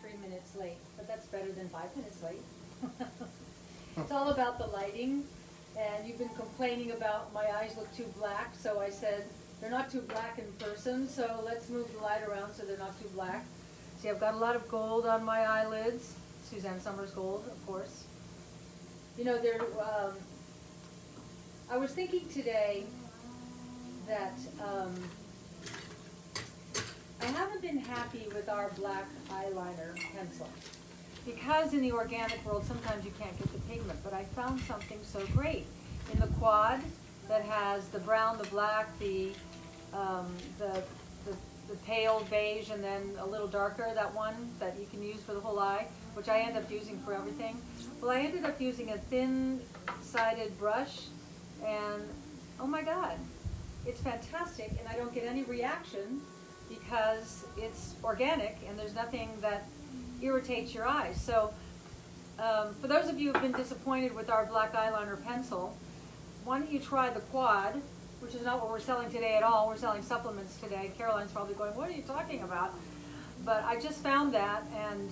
3 minutes late, but that's better than 5 minutes late. It's all about the lighting, and you've been complaining about my eyes look too black, so I said, they're not too black in person, so let's move the light around so they're not too black. See, I've got a lot of gold on my eyelids. Suzanne Summers gold, of course. You know, I was thinking today that I haven't been happy with our black eyeliner pencil. Because in the organic world, sometimes you can't get the pigment, but I found something so great. In the quad that has the brown, the black, the pale beige, and then a little darker, that one that you can use for the whole eye, which I end up using for everything. Well, I ended up using a thin-sided brush, and oh my God, it's fantastic, and I don't get any reaction because it's organic and there's nothing that irritates your eyes. So for those of you who've been disappointed with our black eyeliner pencil, why don't you try the quad, which is not what we're selling today at all. We're selling supplements today. Caroline's probably going, what are you talking about? But I just found that, and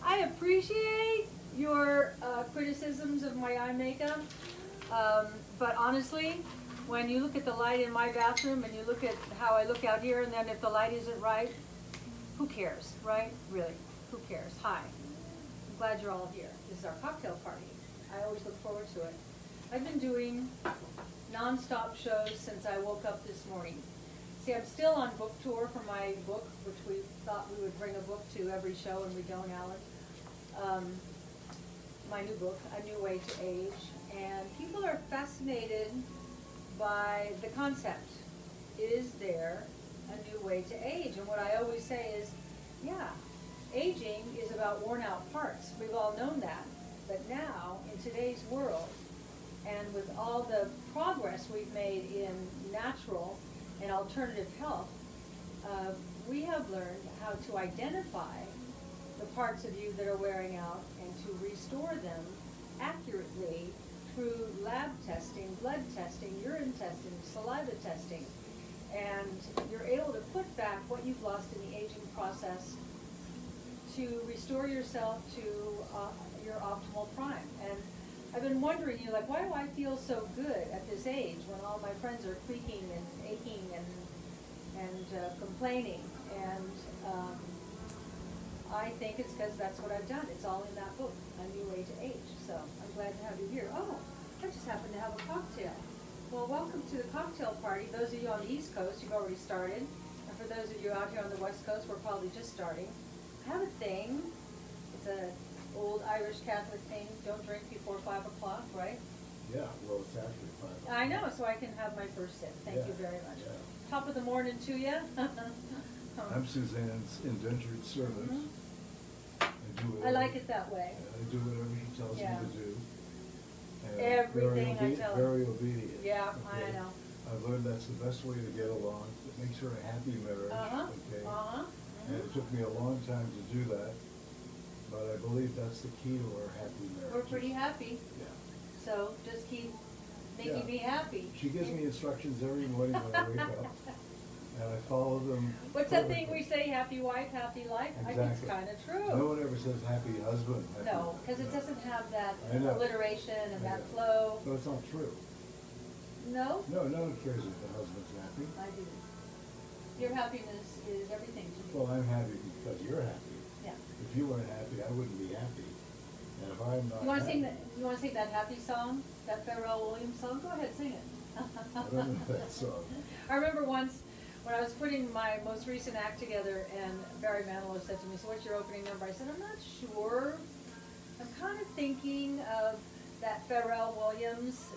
I appreciate your criticisms of my eye makeup, but honestly, when you look at the light in my bathroom and you look at how I look out here, and then if the light isn't right, who cares, right? Really, who cares? Hi, I'm glad you're all here. This is our cocktail party. I always look forward to it. I've been doing non-stop shows since I woke up this morning. See, I'm still on book tour for my book, which we thought we would bring a book to every show, and we don't, Alan. My new book, A New Way to Age, and people are fascinated by the concept. Is there a new way to age? And what I always say is, yeah, aging is about worn out parts. We've all known that. But now, in today's world, and with all the progress we've made in natural and alternative health, we have learned how to identify the parts of you that are wearing out and to restore them accurately through lab testing, blood testing, urine testing, saliva testing. And you're able to put back what you've lost in the aging process to restore yourself to your optimal prime. And I've been wondering, like, why do I feel so good at this age when all my friends are creaking and aching and complaining? And I think it's because that's what I've done. It's all in that book, A New Way to Age. So I'm glad to have you here. Oh, I just happen to have a cocktail. Well, welcome to the cocktail party. Those of you on the East Coast, you've already started. And for those of you out here on the West Coast, we're probably just starting. I have a thing. It's an old Irish Catholic thing. Don't drink before 5 o'clock, right? Yeah, well, it's after 5 o'clock. I know, so I can have my first sip. Thank you very much. Yeah. Top of the morning to you. I'm Suzanne's indentured servant. Mhm. I I like it that way. I do whatever she tells me to do. And Everything I tell her. Very obedient. Yeah, okay? I know. I've learned that's the best way to get along. It makes for a happy marriage. Okay? And it took me a long time to do that, but I believe that's the key to our happy marriage. We're pretty happy. Yeah. So just keep making me happy. She gives me instructions every morning when I wake up, and I follow them. What's that thing we say, happy wife, happy life? Exactly. I think it's kind of true. No one ever says happy husband. Happy No, because it doesn't have that I know. alliteration and I that know. flow. So it's not true. No? No, no one cares if the husband's happy. I do. Your happiness is everything to me. Well, I'm happy because you're happy. Yeah. If you weren't happy, I wouldn't be happy. And if I'm not You want to sing happy- that? You want to sing that happy song, that Pharrell Williams song? Go ahead, sing it. I don't know that song. I remember once when I was putting my most recent act together, and Barry Manilow said to me, "So what's your opening number?" I said, "I'm not sure. I'm kind of thinking of that Pharrell Williams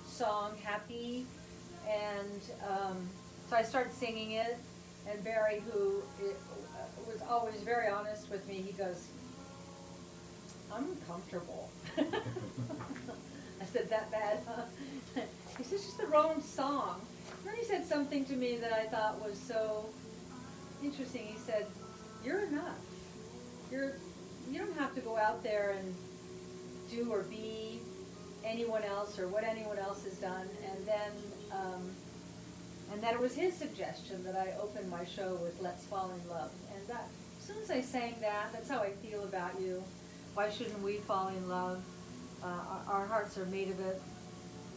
song, Happy," and so I started singing it. And Barry, who was always very honest with me, he goes, "I'm uncomfortable." I said, "That bad, huh?" He said, "It's just the wrong song." And then he said something to me that I thought was so interesting. He said, "You're enough. You don't have to go out there and do or be anyone else or what anyone else has done." And then it was his suggestion that I open my show with "Let's Fall in Love." And that soon as I sang that, that's how I feel about you. Why shouldn't we fall in love? Our hearts are made of it.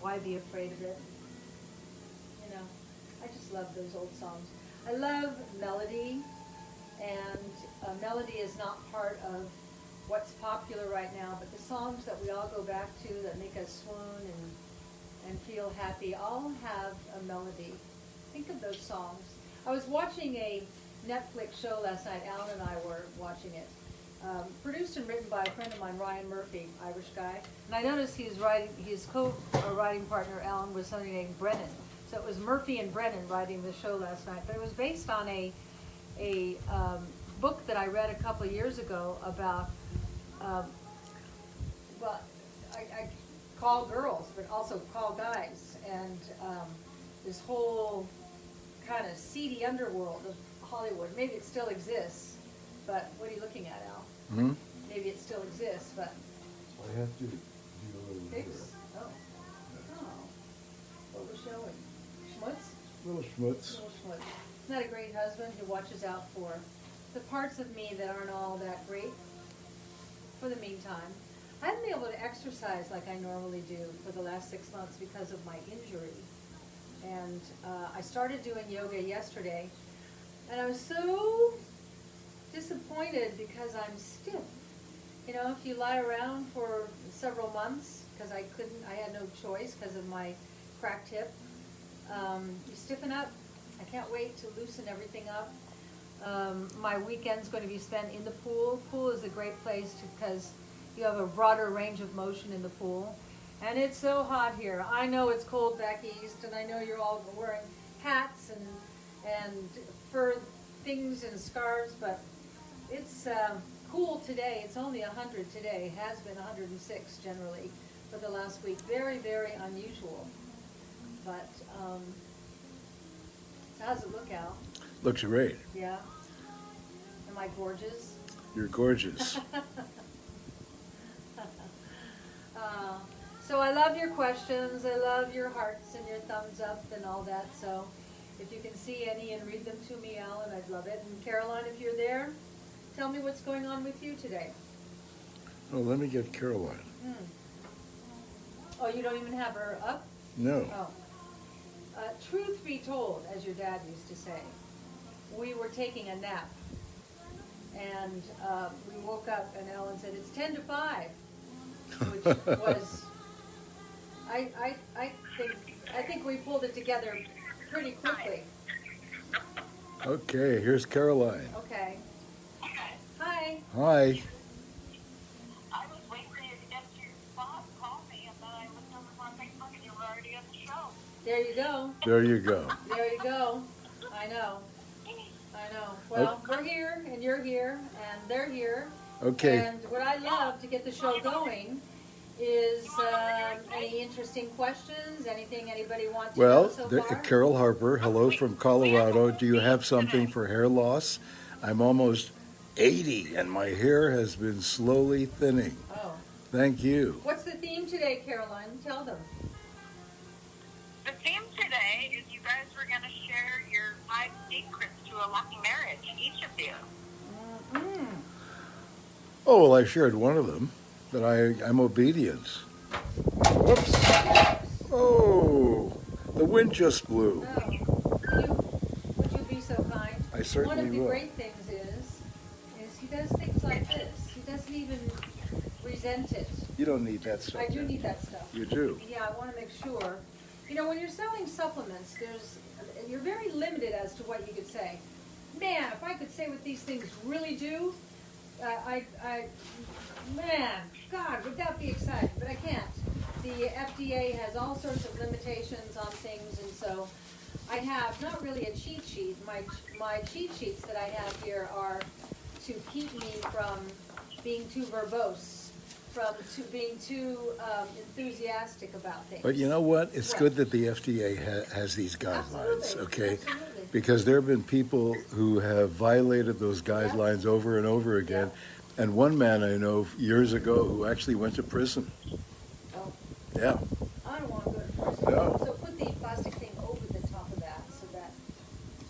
Why be afraid of it? You know, I just love those old songs. I love melody, and melody is not part of what's popular right now, but the songs that we all go back to that make us swoon and feel happy all have a melody. Think of those songs. I was watching a Netflix show last night. Alan and I were watching it. Produced and written by a friend of mine, Ryan Murphy, Irish guy. And I noticed his co-writing partner, Alan, was somebody named Brennan. So it was Murphy and Brennan writing the show last night. But it was based on a book that I read a couple of years ago about, well, I call girls, but also call guys. And this whole kind of seedy underworld of Hollywood. Maybe it still exists, but what are you looking at, Al? Hmm? Maybe it still exists, but I have to do a little here. fix. Oh. Oh. What was showing? Schmutz? Little schmutz. Little schmutz. Isn't that a great husband who watches out for the parts of me that aren't all that great? For the meantime, I haven't been able to exercise like I normally do for the last 6 months because of my injury. And I started doing yoga yesterday, and I was so disappointed because I'm stiff. You know, if you lie around for several months, because I had no choice because of my cracked hip, you stiffen up. I can't wait to loosen everything up. My weekend's going to be spent in the pool. Pool is a great place because you have a broader range of motion in the pool. And it's so hot here. I know it's cold back east, and I know you're all wearing hats and fur things and scarves, but it's cool today. It's only 100 today. It has been 106 generally for the last week. Very, very unusual. But how does it look, Al? Looks great. Yeah. Am I gorgeous? You're gorgeous. So I love your questions. I love your hearts and your thumbs up and all that. So if you can see any and read them to me, Alan, I'd love it. And Caroline, if you're there, tell me what's going on with you today. Oh, let me get Caroline. Oh, you don't even have her up? No. Oh. Truth be told, as your dad used to say, we were taking a nap. And we woke up and Ellen said, it's 10 to 5, which was... I think we pulled it together pretty quickly. Okay, here's Caroline. Okay. Hi. Hi. I was waiting for you to get to your spot, call me, and then I looked over on Facebook and you were already on the show. There you go. There you go. There you go. I know. I know. Well, we're here, and you're here, and they're here. Okay. And what I love to get the show going is any interesting questions, anything anybody wants to know Well, so far? Carol Harper, hello from Colorado. Do you have something for hair loss? I'm almost 80 and my hair has been slowly thinning. Oh. Thank you. What's the theme today, Caroline? Tell them. The theme today is you guys were going to share your 5 secrets to a lucky marriage, each of you. Mm-hmm. Oh, well, I shared one of them, that I'm obedient. Whoops. Oh, the wind just blew. Oh. Would you be so kind? I certainly One of the will. great things is he does things like this. He doesn't even resent it. You don't need that stuff. I do Jen. need that stuff. You do. Yeah, I want to make sure. You know, when you're selling supplements, you're very limited as to what you could say. Man, if I could say what these things really do, man, God, would that be exciting? But I can't. The FDA has all sorts of limitations on things, and so I have not really a cheat sheet. My cheat sheets that I have here are to keep me from being too verbose, from being too enthusiastic about things. But you know what? It's What? good that the FDA has these guidelines, Absolutely, okay? absolutely. Because there have been people who have violated those guidelines over and over again. And one man I know years ago who actually went to prison. Oh, Yeah. I don't want to go to prison. No. So put the plastic thing over the top of that, so that,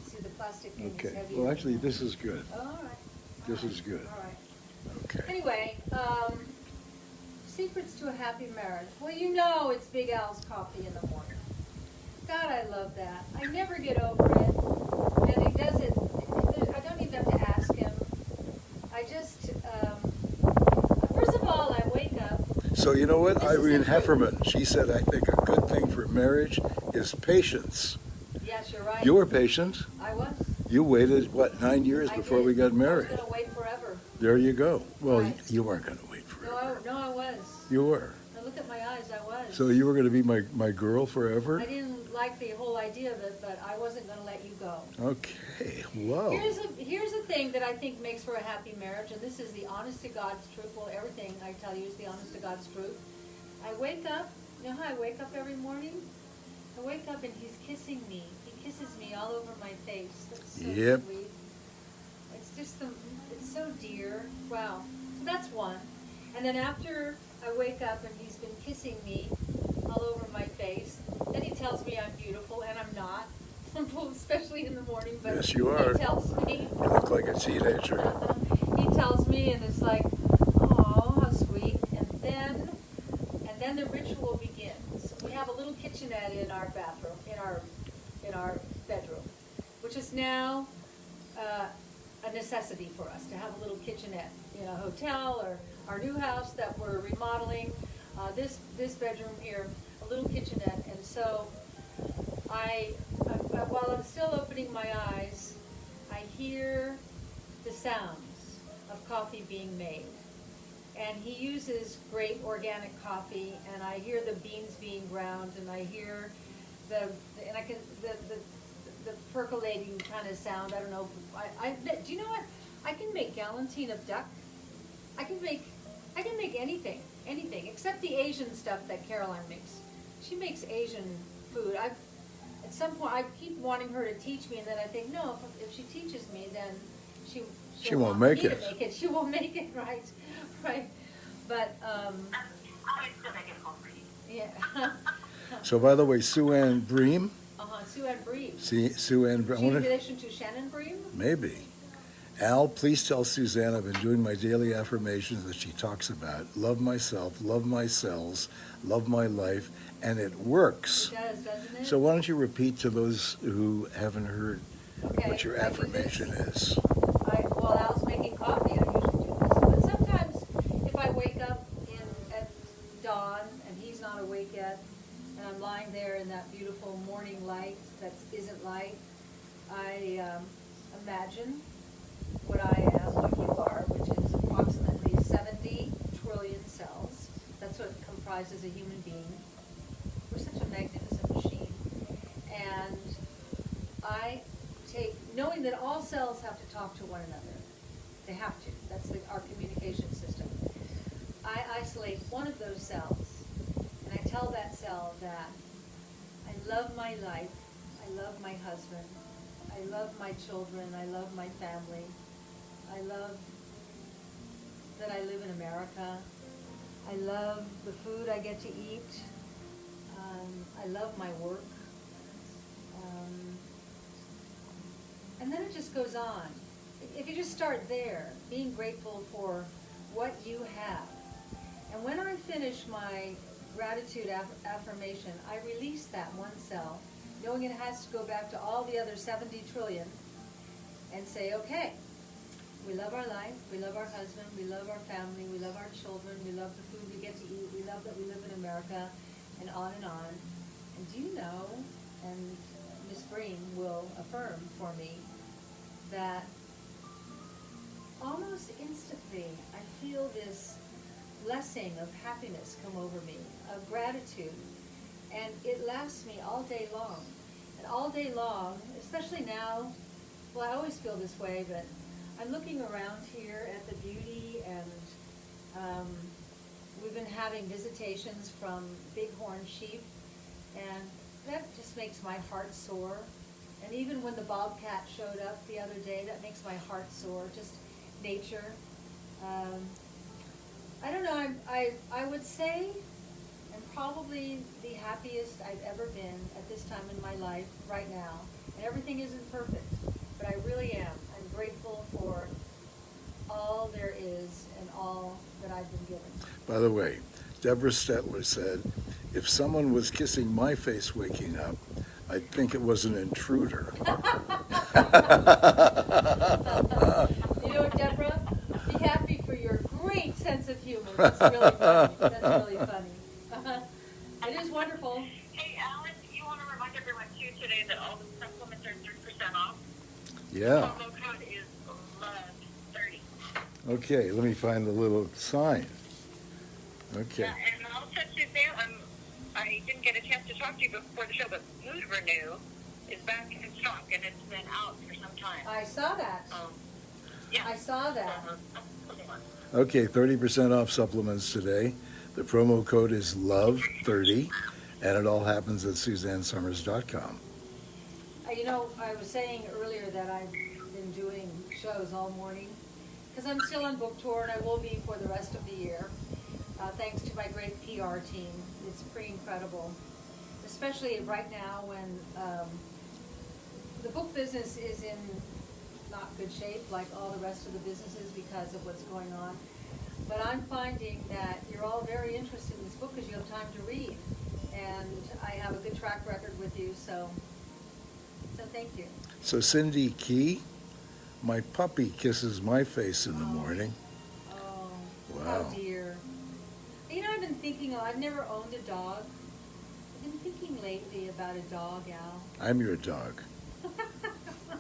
see, the plastic thing is Okay. heavier. Well, actually, this is good. Oh, all right. This is good. All right. Okay. Anyway, secrets to a happy marriage. Well, you know it's Big Al's coffee in the morning. God, I love that. I never get over it. And he does it, I don't even have to ask him. I just, first of all, I wake up. So you know what? This is Irene the truth. Hefferman, she said, I think a good thing for marriage is patience. Yes, you're right. You were patient. I was. You waited, what, 9 years I before did. we got married? I was going to wait forever. There you go. Well, Right. you weren't going to wait forever. No, I was. You were. Now look at my eyes, I was. So you were going to be my girl forever? I didn't like the whole idea of it, but I wasn't going to let you go. Okay. Wow. Here's a thing that I think makes for a happy marriage, and this is the honest to God's truth. Well, everything I tell you is the honest to God's truth. I wake up, you know how I wake up every morning? I wake up and he's kissing me. He kisses me all over my face. That's so Yep. sweet. It's just it's so dear. Wow. So that's one. And then after I wake up and he's been kissing me all over my face, then he tells me I'm beautiful, and I'm not. Especially in the morning, but Yes, you are. he tells me. You look like a teenager. He tells me, and it's like, oh, how sweet. And then the ritual begins. We have a little kitchenette in our bathroom, in our bedroom, which is now a necessity for us to have a little kitchenette in a hotel or our new house that we're remodeling. This bedroom here, a little kitchenette, and so while I'm still opening my eyes, I hear the sounds of coffee being made. And he uses great organic coffee, and I hear the beans being ground, and I hear the percolating kind of sound. I don't know. Do you know what? I can make galantine of duck. I can make anything except the Asian stuff that Caroline makes. She makes Asian food. At some point, I keep wanting her to teach me, and then I think, no, if she teaches me, then She won't make me to it. make it. She won't make it, right. But I'll still make it home for you. yeah. So by the way, Sue Ann Bream, Sue Ann Bream. Sue Ann Bream, She in relation to Shannon Bream? maybe. Al, please tell Suzanne I've been doing my daily affirmations that she talks about. Love myself, love my cells, love my life, and it works. It does, doesn't it? So why don't you repeat to those who haven't heard Okay, what your I do affirmation this. is? While Al's making coffee, I usually do this. But sometimes if I wake up at dawn and he's not awake yet, and I'm lying there in that beautiful morning light that isn't light, I imagine what I am, what you are, which is approximately 70 trillion cells. That's what comprises a human being. We're such a magnificent machine. And I take, knowing that all cells have to talk to one another. They have to. That's our communication system. I isolate one of those cells, and I tell that cell that I love my life, I love my husband, I love my children, I love my family, I love that I live in America, I love the food I get to eat, I love my work, and then it just goes on. If you just start there, being grateful for what you have, and when I finish my gratitude affirmation, I release that one cell, knowing it has to go back to all the other 70 trillion, and say, okay, we love our life, we love our husband, we love our family, we love our children, we love the food we get to eat, we love that we live in America, and on and on. And do you know, and Miss Breen will affirm for me, that almost instantly I feel this blessing of happiness come over me, of gratitude, and it lasts me all day long. And all day long, especially now, well, I always feel this way, but I'm looking around here at the beauty, and we've been having visitations from bighorn sheep, and that just makes my heart soar. And even when the bobcat showed up the other day, that makes my heart soar, just nature. I don't know, I would say I'm probably the happiest I've ever been at this time in my life right now. And everything isn't perfect, but I really am. I'm grateful for By the way, Deborah Stetler said, if someone was kissing my face waking up, I'd think it was an intruder. You know what, Deborah? Be happy for your great sense of humor. That's really funny. That's really funny. It is wonderful. Hey, Alan, you want to remind everyone too today that all the supplements are 3% off. Yeah. The promo code is LOVE30. Okay, let me find the little sign. Okay. Yeah, and also, Suzanne, I didn't get a chance to talk to you before the show, but Mood Renew is back in stock, and it's been out for some time. I saw that. Yeah. I saw that. Okay, 30% off supplements today. The promo code is LOVE30, and it all happens at SuzanneSummers.com. You know, I was saying earlier that I've been doing shows all morning because I'm still on book tour, and I will be for the rest of the year. Thanks to my great PR team. It's pretty incredible, especially right now when the book business is in not good shape like all the rest of the businesses because of what's going on. But I'm finding that you're all very interested in this book because you have time to read. And I have a good track record with you, so thank you. So Cindy Key, my puppy kisses my face in the morning. Oh, Wow. oh dear. You know, I've been thinking, I've never owned a dog. I've been thinking lately about a dog, Al. I'm your dog.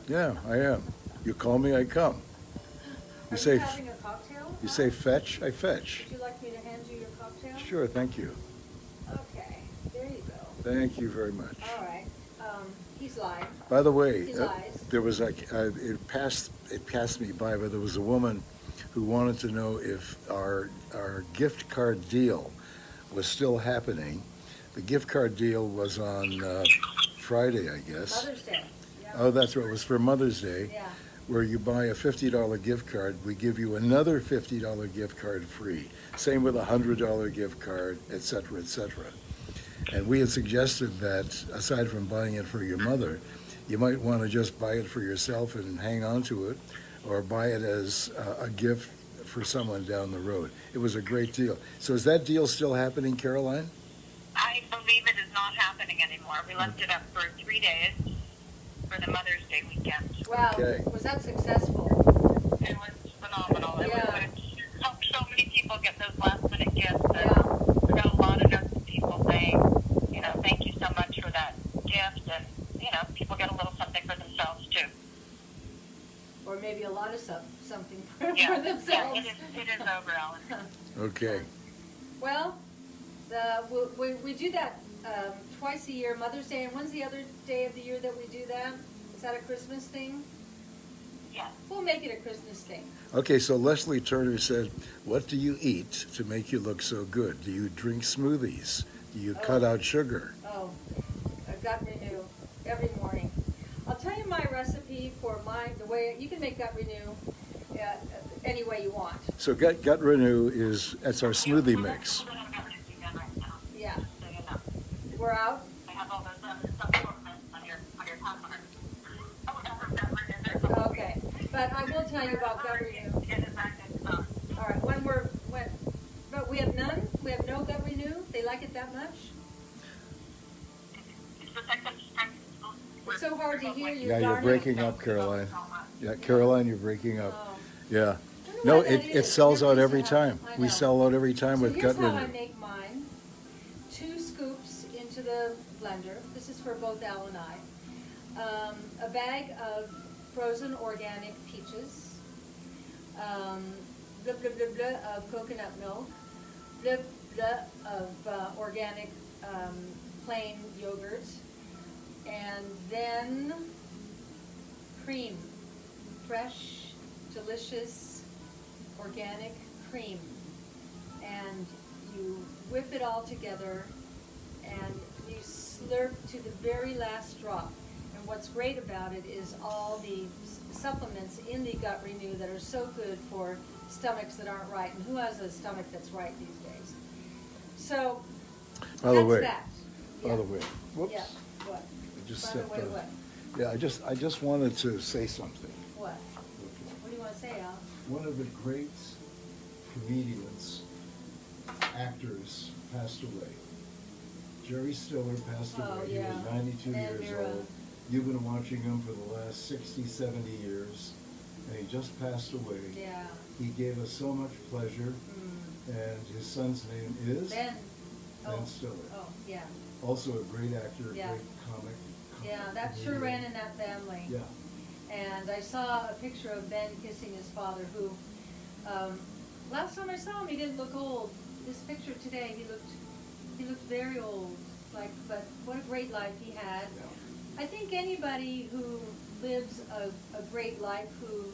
Yeah, I am. You call me, I come. Are say you having a cocktail? You say fetch, I fetch. Would you like me to hand you your cocktail? Sure, thank you. Okay, there you go. Thank you very much. All right. He's lying. By the way, He lies. there was like it passed me by, but there was a woman who wanted to know if our gift card deal was still happening. The gift card deal was on Friday, I guess. Mother's Day. Yeah. Oh, that's right. It was for Mother's Day, Yeah. where you buy a $50 gift card, we give you another $50 gift card free. Same with a $100 gift card, et cetera, et cetera. And we had suggested that, aside from buying it for your mother, you might want to just buy it for yourself and hang on to it, or buy it as a gift for someone down the road. It was a great deal. So is that deal still happening, Caroline? I believe it is not happening anymore. We left it up for 3 days for the Mother's Day weekend. Wow. Okay. Was that successful? It was phenomenal. It Yeah. helped so many people get those last minute gifts. And Yeah. we got a lot of notes of people saying, thank you so much for that gift. And, people get a little something for themselves too. Or maybe a lot of something for Yeah, themselves. it is over, Alan. Okay. Well, we do that twice a year, Mother's Day, and when's the other day of the year that we do that? Is that a Christmas thing? Yeah. We'll make it a Christmas thing. Okay, so Leslie Turner said, what do you eat to make you look so good? Do you drink smoothies? Do you cut out sugar? Oh, I've got Renew every morning. I'll tell you my recipe for the way you can make gut Renew any way you want. So Gut Renew that's our smoothie mix. Yeah. We're out. I have all those supplements on your timeline. Okay, but I will tell you about gut Renew. All right, but we have none. We have no gut Renew. They like it that much. It's so hard to hear you. Yeah, you're darn it. breaking up, Caroline. Yeah, Caroline, you're breaking up. Oh. Yeah. I No, wonder why that it is. sells out Never every used to have- time. I We know. sell out every time So with here's Gut how I Renew. make mine. 2 scoops into the blender. This is for both Al and I. A bag of frozen organic peaches. Blah, blah, blah, blah of coconut milk. Blah, blah of organic plain yogurt. And then cream. Fresh, delicious, organic cream. And you whip it all together and you slurp to the very last drop. And what's great about it is all the supplements in the Gut Renew that are so good for stomachs that aren't right. And who has a stomach that's right these days? So By the that's way, that. by Yeah. the way, whoops. Yeah, what? I just By the stepped way, on- what? Yeah, I just wanted to say something. What? What do you want to say, Al? One of the great comedians actors passed away. Jerry Stiller passed Oh, away. yeah. He was 92 And years Mira. old. You've been watching him for the last 60, 70 years, and he just passed away. Yeah. He gave us so much pleasure, and his son's name is Ben. Ben Stiller. Oh, yeah. Also a great actor, Yeah. great comic. Yeah, that sure ran in that family. Yeah. And I saw a picture of Ben kissing his father, who, last time I saw him, he didn't look old. This picture today, he looked very old. But what a great life he had. Yeah. I think anybody who lives a great life, who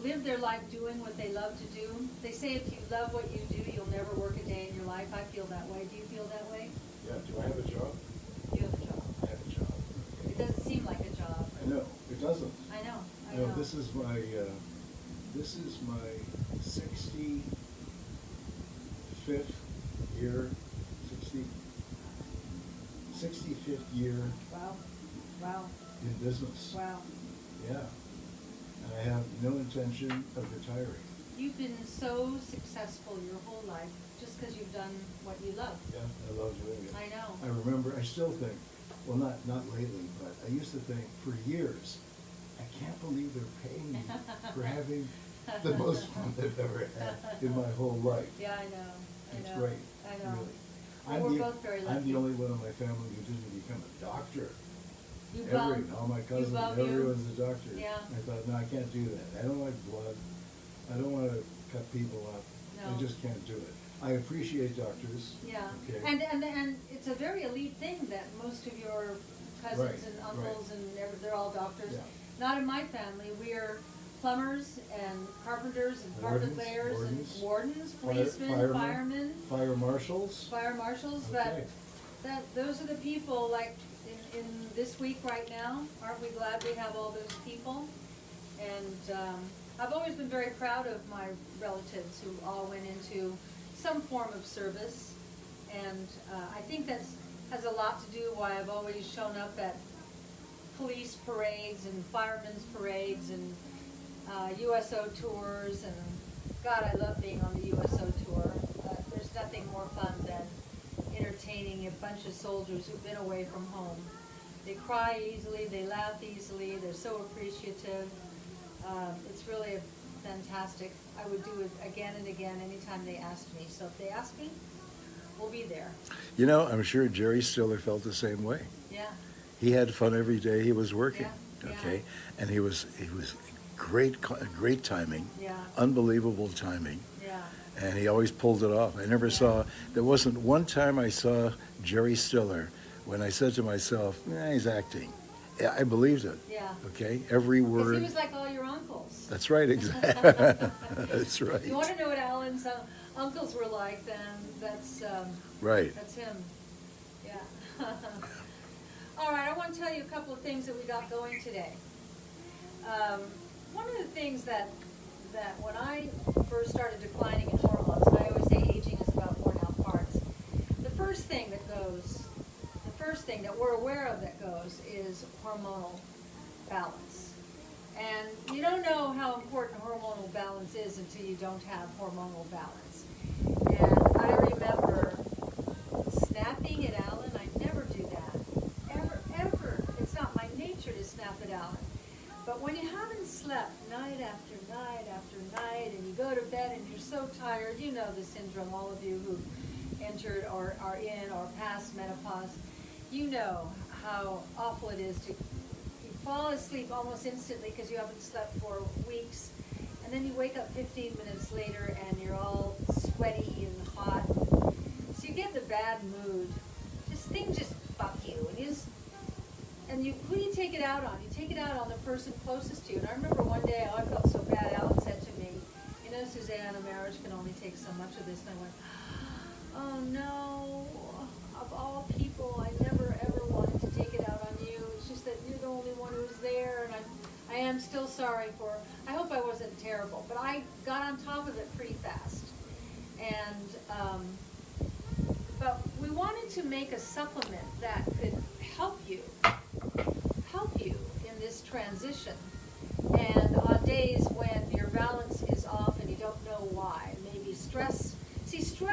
live their life doing what they love to do, they say if you love what you do, you'll never work a day in your life. I feel that way. Do you feel that way? Yeah, do I have a job? You have a job. I have a job. It doesn't seem like a job. I know, it doesn't. I know. You know, this is my 65th year, 65th year Wow. Wow. in business. Wow. Yeah. And I have no intention of retiring. You've been so successful your whole life just because you've done what you love. Yeah, I love doing it. I know. I remember, I still think, well, not lately, but I used to think for years, I can't believe they're paying me for having the most fun I've ever had in my whole life. Yeah, I know. I It's know. great, I know. really. Well, we're both very I'm lucky. the only one in my family who didn't become a doctor. You bum. All my cousins, bum you. everyone's a doctor. Yeah. I thought, no, I can't do that. I don't like blood. I don't want to cut people up. No. I just can't do it. I appreciate doctors. Yeah. Okay. And it's a very elite thing that most of your cousins Right, and uncles and they're all doctors. Yeah. Not in my family. We're plumbers and carpenters and carpet Wardens, layers wardens, and wardens, Fire- policemen, firemen, Fire marshals. fire marshals, Okay. but those are the people, like, in this week right now. Aren't we glad we have all those people? And I've always been very proud of my relatives who all went into some form of service. And I think that has a lot to do why I've always shown up at police parades and firemen's parades and USO tours. And God, I love being on the USO tour. There's nothing more fun than entertaining a bunch of soldiers who've been away from home. They cry easily, they laugh easily, they're so appreciative. It's really fantastic. I would do it again and again anytime they asked me. So if they ask me, we'll be there. You know, I'm sure Jerry Stiller felt the same way. Yeah. He had fun every day he was working. Yeah, Okay, yeah. and he was great timing, Yeah. unbelievable timing, Yeah. and he always pulled it off. I never saw. There wasn't one time I saw Jerry Stiller when I said to myself, he's acting. Yeah, I believed it. Yeah. Okay, every Because word. he was like all your uncles. That's right, exactly. That's right. If you want to know what Alan's uncles were like, then that's Right. that's him. Yeah. All right, I want to tell you a couple of things that we got going today. One of the things that when I first started declining in hormones, and I always say aging is about worn out parts. The first thing that we're aware of that goes is hormonal balance. And you don't know how important hormonal balance is until you don't have hormonal balance. And I remember snapping at Alan. I never do that. Ever. It's not my nature to snap at Alan. But when you haven't slept night after night after night, and you go to bed and you're so tired, you know the syndrome, all of you who entered or are in or past menopause, you know how awful it is to fall asleep almost instantly because you haven't slept for weeks, and then you wake up 15 minutes later and you're all sweaty and hot. So you get the bad mood. Things just fuck you, and who do you take it out on? You take it out on the person closest to you. And I remember one day, I felt so bad. Alan said to me, "You know, Suzanne, a marriage can only take so much of this." And I went, "Oh no! Of all people, I never ever wanted to take it out on you. It's just that you're the only one who's there, and I am still sorry for. I hope I wasn't terrible, but I got on top of it pretty fast. And but we wanted to make a supplement that could help you in this transition. And on days when your balance is off and you don't know why, maybe stress. See, stress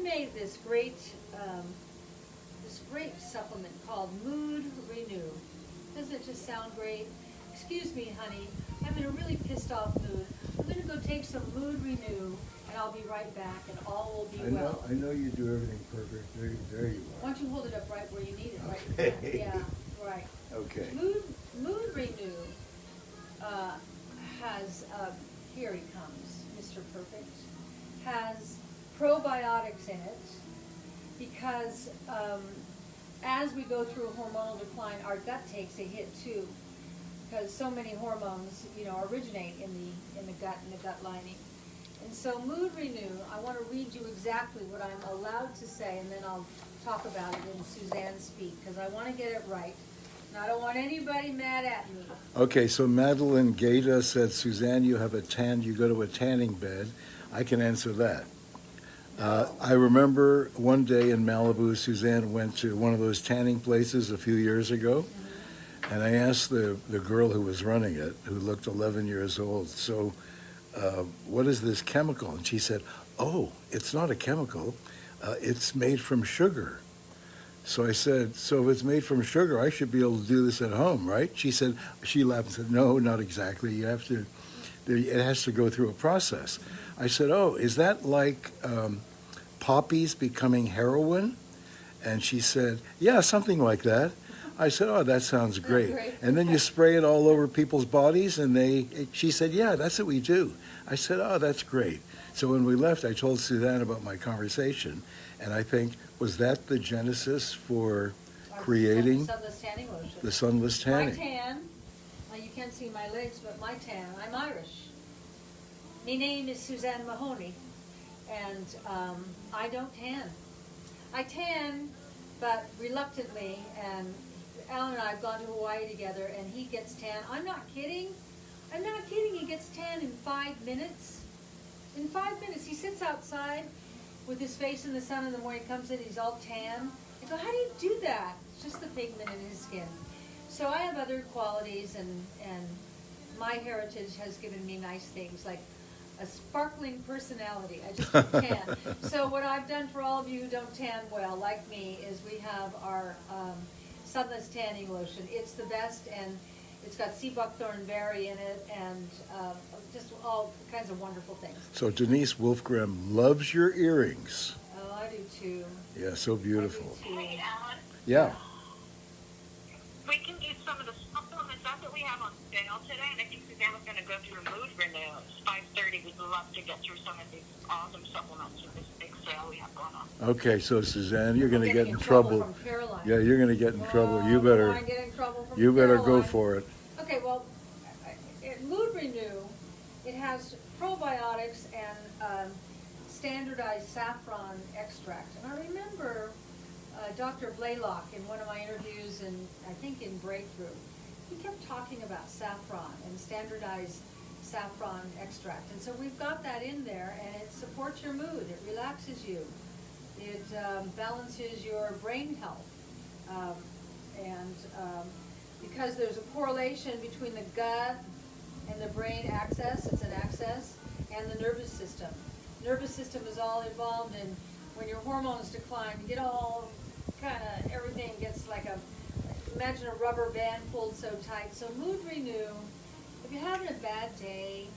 made this great supplement called Mood Renew. Doesn't it just sound great? Excuse me, honey, I'm in a really pissed off mood. I'm gonna go take some Mood Renew, and I'll be right back, and all will be well. I know you do everything perfect. There you Why are. don't you hold it up right where you need it, right? Okay. Yeah, right. Okay. Mood Renew has, here he comes, Mr. Perfect, has probiotics in it because as we go through a hormonal decline, our gut takes a hit too, because so many hormones, originate in the gut and the gut lining. And so Mood Renew, I want to read you exactly what I'm allowed to say, and then I'll talk about it in Suzanne's speak, because I want to get it right. And I don't want anybody mad at me. Okay, so Madeline Gaeta said, Suzanne, you go to a tanning bed. I can answer that. I remember one day in Malibu, Suzanne went to one of those tanning places a few years ago, and I asked the girl who was running it, who looked 11 years old, so what is this chemical? And she said, oh, it's not a chemical, it's made from sugar. So I said, so if it's made from sugar, I should be able to do this at home, right? She laughed and said, no, not exactly. It has to go through a process. I said, oh, is that like poppies becoming heroin? And she said, yeah, something like that. I said, oh, that sounds great. And then you spray it all over people's bodies, and she said, yeah, that's what we do. I said, oh, that's great. So when we left, I told Suzanne about my conversation, and I think, was that the genesis for creating Sunless tanning lotion. the sunless My tanning? tan, you can't see my legs, but my tan, I'm Irish. My name is Suzanne Mahoney, and I don't tan. I tan, but reluctantly, and Alan and I have gone to Hawaii together, and he gets tan. I'm not kidding. He gets tan in 5 minutes. In 5 minutes, he sits outside with his face in the sun in the morning, comes in, he's all tan. I go, how do you do that? It's just the pigment in his skin. So I have other qualities, and my heritage has given me nice things, like a sparkling personality. I just don't tan. So what I've done for all of you who don't tan well, like me, is we have our sunless tanning lotion. It's the best, and it's got sea buckthorn berry in it, and just all kinds of wonderful things. So Denise Wolfgram loves your earrings. Oh, I do too. Yeah, so beautiful. I do too. Hey, Alan, Yeah. we can use some of the supplements. That's what we have on sale today, and I think Suzanne was going to go through Mood Renew. It's 5:30. We'd love to get through some of these awesome supplements with this big sale we have going on. Okay, so Suzanne, you're going to I'm get getting in trouble. from Caroline. Yeah, you're going to get in trouble. You Oh, better, I get in trouble from you better go Caroline. for it. Okay, well, Mood Renew, it has probiotics and standardized saffron extract. And I remember Dr. Blaylock in one of my interviews, and I think in Breakthrough, he kept talking about saffron and standardized saffron extract. And so we've got that in there, and it supports your mood. It relaxes you. It balances your brain health. Because there's a correlation between the gut and the brain axis, it's an axis, and the nervous system. Nervous system is all involved in when your hormones decline, you get all kind of, everything gets like imagine a rubber band pulled so tight. So Mood Renew, if you're having a bad day,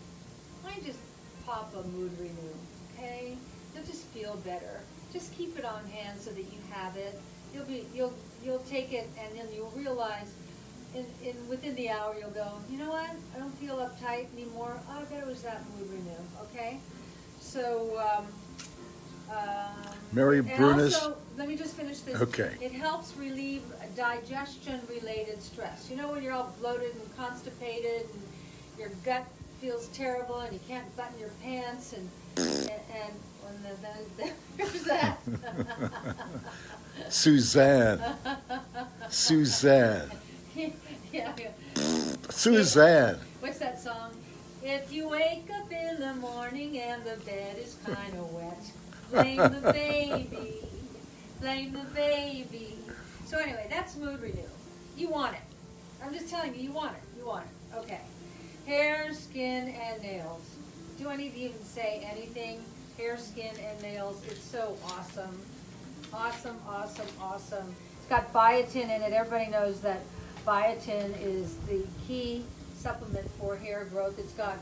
why don't you just pop a Mood Renew, okay? You'll just feel better. Just keep it on hand so that you have it. You'll take it, and then you'll realize within the hour you'll go, you know what? I don't feel uptight anymore. Oh, I bet it was that Mood Renew. Okay, so Mary and Brunis. also, let me just finish this. Okay. It helps relieve digestion-related stress. You know when you're all bloated and constipated, and your gut feels terrible, and you can't button your pants, and when there's that. Suzanne. Suzanne. Yeah. Suzanne. What's that song? If you wake up in the morning and the bed is kind of wet, blame the baby, blame the baby. So anyway, that's Mood Renew. You want it. I'm just telling you, you want it. You want it. Okay. Hair, skin, and nails. Do I need to even say anything? hair, skin, and nails. It's so awesome. Awesome, awesome, awesome. It's got biotin in it. Everybody knows that biotin is the key supplement for hair growth. It's got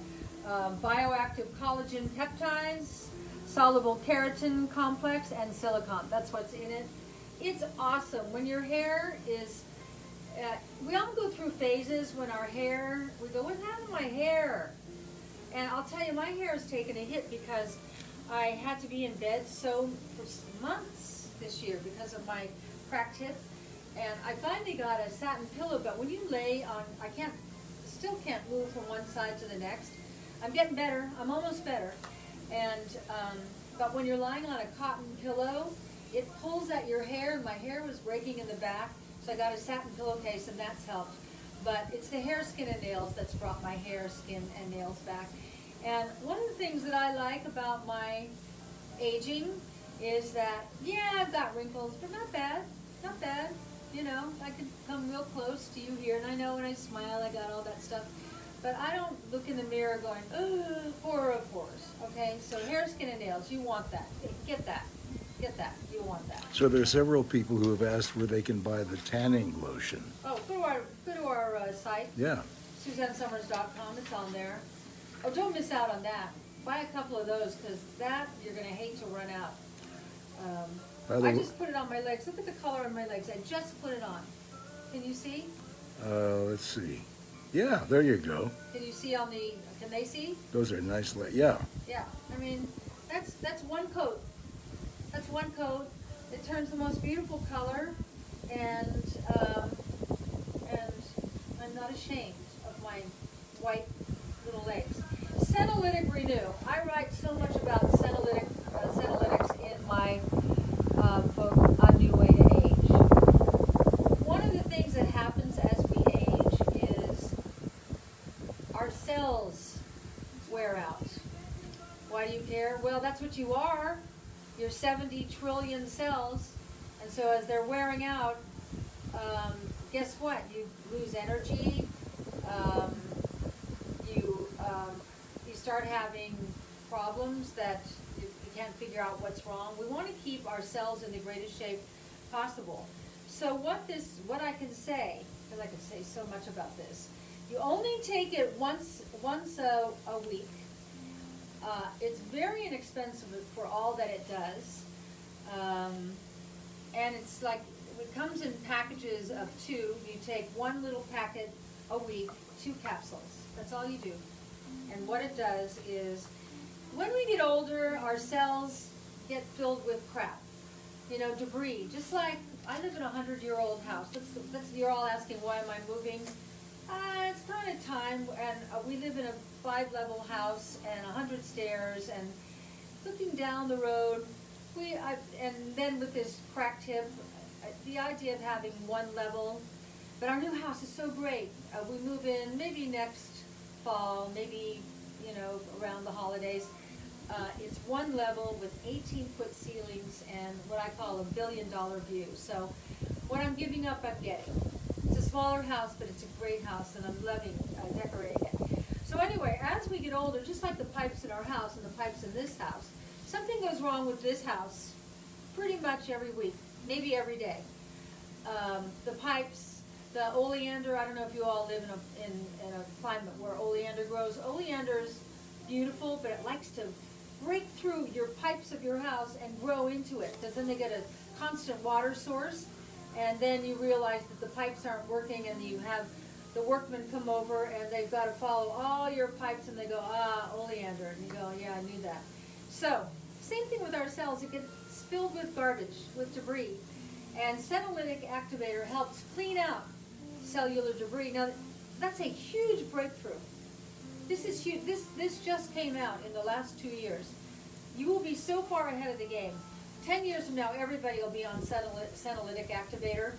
bioactive collagen peptides, soluble keratin complex, and silicone. That's what's in it. It's awesome. When your hair is, we all go through phases when our hair, we go, what happened to my hair? And I'll tell you, my hair has taken a hit because I had to be in bed for months this year because of my cracked hip. And I finally got a satin pillow, but when you lay on, still can't move from one side to the next. I'm getting better. I'm almost better. And, but when you're lying on a cotton pillow, it pulls at your hair, and my hair was breaking in the back, so I got a satin pillowcase, and that's helped. But it's the hair, skin, and nails that's brought my hair, skin, and nails back. And one of the things that I like about my aging is that, yeah, I've got wrinkles, but not bad, not bad. You know, I could come real close to you here, and I know when I smile, I got all that stuff. But I don't look in the mirror going, oh, horror of horrors, okay? So hair, skin, and nails, you want that. Get that. Get that. You want that. So there are several people who have asked where they can buy the tanning lotion. Oh, go to our site. Yeah. SuzanneSummers.com. It's on there. Oh, don't miss out on that. Buy a couple of those, because that you're going to hate to run out. I just put it on my legs. Look at the color on my legs. I just put it on. Can you see? Let's see. Yeah, there you go. Can you see on the, can they see? Those are nice, yeah. Yeah, I mean, that's one coat. That's one coat. It turns the most beautiful color, and I'm not ashamed of my white little legs. Senolytic Renew. I write so much about senolytics in my book, A New Way to Age. One of the things that happens as we age is our cells wear out. Why do you care? Well, that's what you are. You're 70 trillion cells, and so as they're wearing out, guess what? You lose energy. You start having problems that you can't figure out what's wrong. We want to keep our cells in the greatest shape possible. So what I can say, because I can say so much about this, you only take it once a week. It's very inexpensive for all that it does, and it's like, it comes in packages of 2. You take one little packet a week, 2 capsules. That's all you do. And what it does is, when we get older, our cells get filled with crap, debris. Just like, I live in a 100-year-old house. You're all asking, why am I moving? It's kind of time, and we live in a 5-level house and 100 stairs, and looking down the road, and then with this cracked hip, the idea of having 1 level, but our new house is so great. We move in maybe next fall, maybe, around the holidays. It's 1 level with 18-foot ceilings and what I call a $1 billion view. So what I'm giving up, I'm getting. It's a smaller house, but it's a great house, and I'm loving decorating it. So anyway, as we get older, just like the pipes in our house and the pipes in this house, something goes wrong with this house pretty much every week, maybe every day. The pipes, the oleander, I don't know if you all live in a climate where oleander grows. Oleander's beautiful, but it likes to break through your pipes of your house and grow into it, because then they get a constant water source, and then you realize that the pipes aren't working, and you have the workmen come over and they've got to follow all your pipes, and they go, oleander, and you go, yeah, I knew that. So, same thing with our cells. It gets filled with garbage, with debris, and senolytic activator helps clean out cellular debris. Now, that's a huge breakthrough. This is huge. This just came out in the last 2 years. You will be so far ahead of the game. 10 years from now, everybody will be on senolytic activator.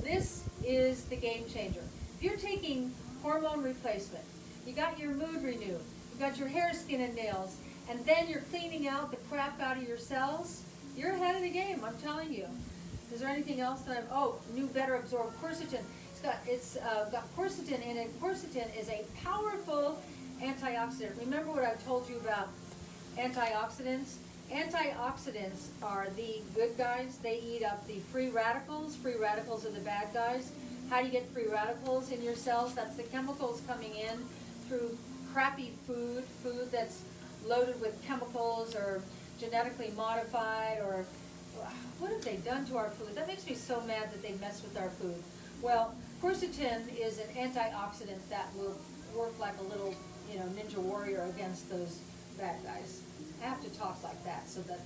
This is the game changer. If you're taking hormone replacement, you got your mood renew, you got your hair, skin, and nails, and then you're cleaning out the crap out of your cells, you're ahead of the game, I'm telling you. Is there anything else that new better absorbed quercetin. It's got quercetin in it. Quercetin is a powerful antioxidant. Remember what I told you about antioxidants. Antioxidants are the good guys. They eat up the free radicals. Free radicals are the bad guys. How do you get free radicals in your cells? That's the chemicals coming in through crappy food that's loaded with chemicals or genetically modified, or what have they done to our food? That makes me so mad that they mess with our food. Well, quercetin is an antioxidant that will work like a little, ninja warrior against those bad guys. I have to talk like that so that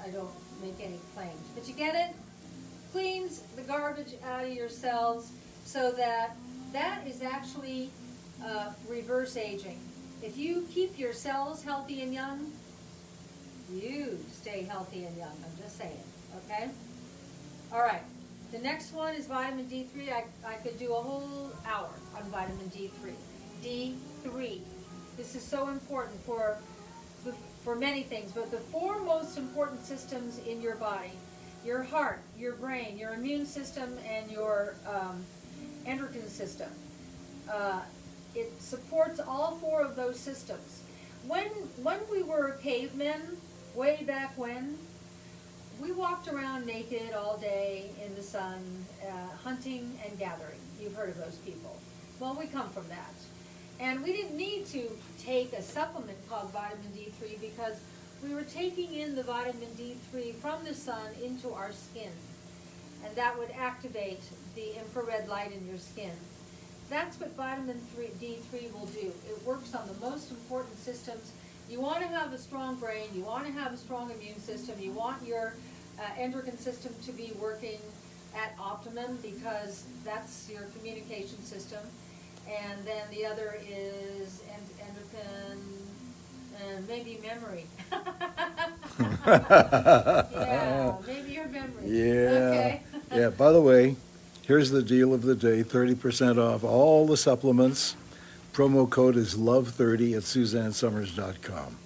I don't make any claims. But you get it? Cleans the garbage out of your cells so that is actually reverse aging. If you keep your cells healthy and young, you stay healthy and young. I'm just saying, okay? All right. The next one is vitamin D3. I could do a whole hour on vitamin D3. D3. This is so important for many things, but the 4 most important systems in your body: your heart, your brain, your immune system, and your endocrine system. It supports all 4 of those systems. When we were cavemen, way back when, we walked around naked all day in the sun, hunting and gathering. You've heard of those people. Well, we come from that. And we didn't need to take a supplement called vitamin D3 because we were taking in the vitamin D3 from the sun into our skin. And that would activate the infrared light in your skin. That's what vitamin D3 will do. It works on the most important systems. You want to have a strong brain. You want to have a strong immune system. You want your endocrine system to be working at optimum because that's your communication system. And then the other is endocrine and maybe memory. Yeah, maybe your memory. Yeah. Okay. Yeah, by the way, here's the deal of the day, 30% off all the supplements. Promo code is LOVE30 at SuzanneSummers.com.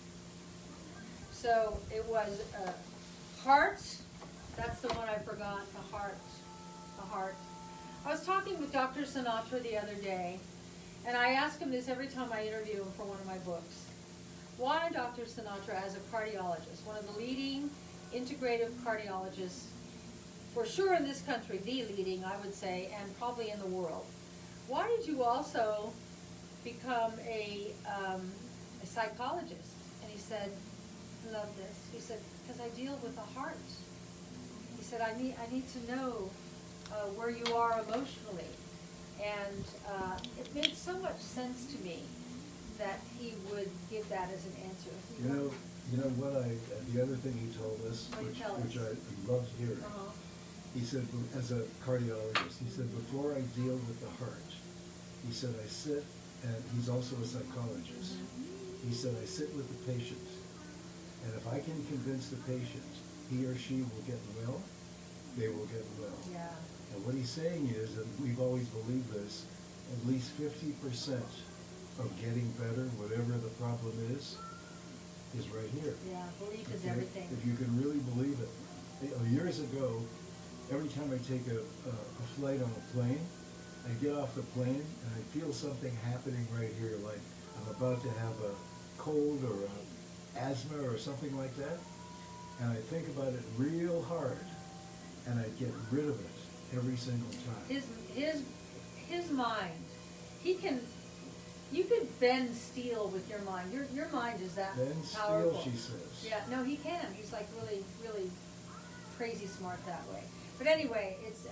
So it was heart. That's the one I forgot, the heart. The heart. I was talking with Dr. Sinatra the other day, and I ask him this every time I interview him for one of my books. Why Dr. Sinatra, as a cardiologist, one of the leading integrative cardiologists, for sure in this country, the leading, I would say, and probably in the world, why did you also become a psychologist? And he said, I love this. He said, because I deal with the heart. He said, I need to know where you are emotionally. And it made so much sense to me that he would give that as an answer. You know what the other thing he told us, which I loved hearing, he said, as a cardiologist, he said, before I deal with the heart, he said, I sit, and he's also a psychologist, he said, I sit with the patient, and if I can convince the patient he or she will get well, they will get well. Yeah. And what he's saying is, and we've always believed this, at least 50% of getting better, whatever the problem is right here. Yeah, belief is Okay? everything. If you can really believe it. Years ago, every time I take a flight on a plane, I get off the plane and I feel something happening right here, like I'm about to have a cold or asthma or something like that. And I think about it real hard and I get rid of it every single time. His mind, you could bend steel with your mind. Your mind is that Bend powerful. steel, she says. Yeah, no, he can. He's like really, really crazy smart that way. But anyway, it's